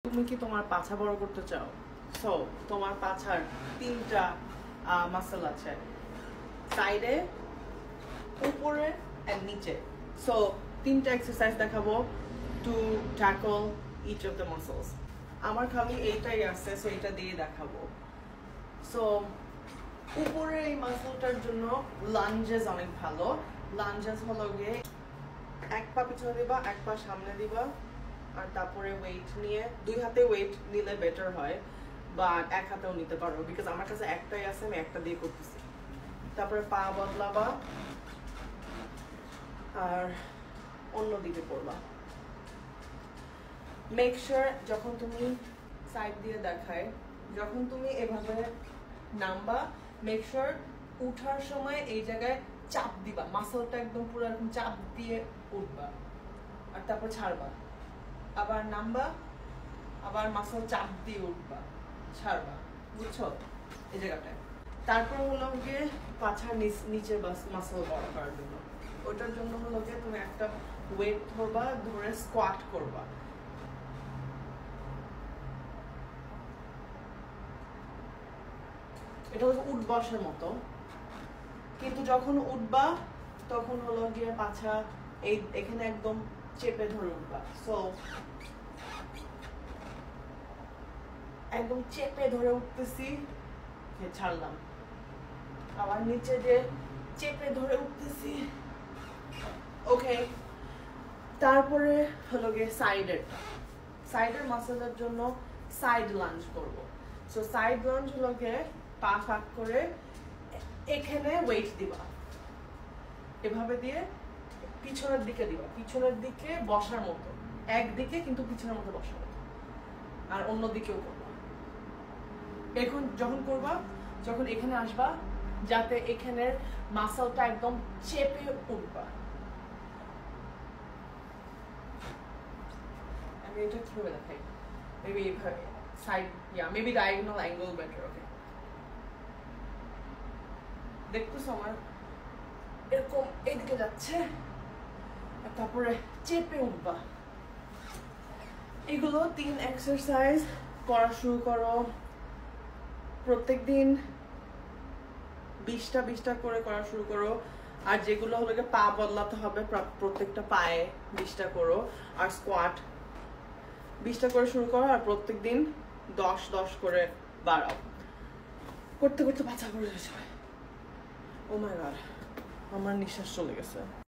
তুমি কি তোমার পাছা বড় করতে চাও? সো তোমার পাছার 3টা মাসল আছে, সাইডে, উপরে এন্ড নিচে। সো 3টা এক্সারসাইজ দেখাবো to tackle each of the muscles. আমার খালি এইটাই আছে, সো এটা দিয়ে দেখাবো। সো উপরে এই মাসলটার জন্য লাঞ্জেস অনেক ভালো। লাঞ্জেস হলো গিয়ে এক পা পিছনে দিবা, এক পা সামনে দিবা, আর তারপরে ওয়েট নিয়ে, 2 হাতে ওয়েট নিলে বেটার হয়, বা এক হাতেও নিতে পারো, বিকজ আমার কাছে একটাই আছে, আমি একটা দিয়ে করতেছি। তারপরে পা বদলাবা আর অন্য দিকে করবা। মেক শিওর যখন তুমি সাইড দিয়ে দেখায়, যখন তুমি এভাবে নামবা, মেক শিওর উঠার সময় এই জায়গায় চাপ দিবা, মাসলটা একদম পুরো এরকম চাপ দিয়ে উঠবা, আর তারপর ছাড়বা, আবার নামবা, আবার মাসল চাপ দিয়ে উঠবা, ছাড়বা, বুঝছো এই জায়গাটায়। তারপর হলো গিয়ে পাছার নিচের মাসল বড় করার জন্য, ওটার জন্য হলো গিয়ে তুমি একটা ওয়েট ধরবা, ধরে স্কোয়াট করবা। এটা হলো উঠ বসের মতো, কিন্তু যখন উঠবা তখন হলো গিয়ে পাছা এখানে একদম চেপে ধরে উঠবা। সো একদম চেপে ধরে উঠতেছি, ছাড়লাম, আবার নিচে যে চেপে ধরে উঠতেছি। ওকে, তারপরে হলো গিয়ে সাইডের মাসলের জন্য সাইড লাঞ্জ করব। সো সাইড লাঞ্জ হলো গিয়ে পা ফাঁক করে এখানে ওয়েট দিবা, এভাবে দিয়ে পিছনের দিকে দিবা, পিছনের দিকে বসার মতো, একদিকে কিন্তু পিছনের মতো বসার মতো, আর অন্য দিকেও করবা। এখন যখন করবা, যখন এখানে আসবা, যাতে এখানের মাসলটা একদম চেপে উঠবা। আমি এটা কিভাবে দেখাই, মেবি এইভাবে side, maybe diagonal angle better. Okay, দেখতেছো আমার এরকম এইদিকে যাচ্ছে, আর তারপরে চেপে উঠবা। এগুলো 3 এক্সারসাইজ করা শুরু করো, প্রত্যেকদিন 20টা করে করা শুরু করো। আর যেগুলো হলো গিয়ে পা বদলাতে হবে, প্রত্যেকটা পায়ে 20টা করো, আর স্কোয়াট 20টা করে শুরু করো, আর প্রত্যেকদিন 10 করে বাড়াও। করতে করতে পাছা পড়ে যাবে। ও মাই গড, আমার নিঃশ্বাস চলে গেছে।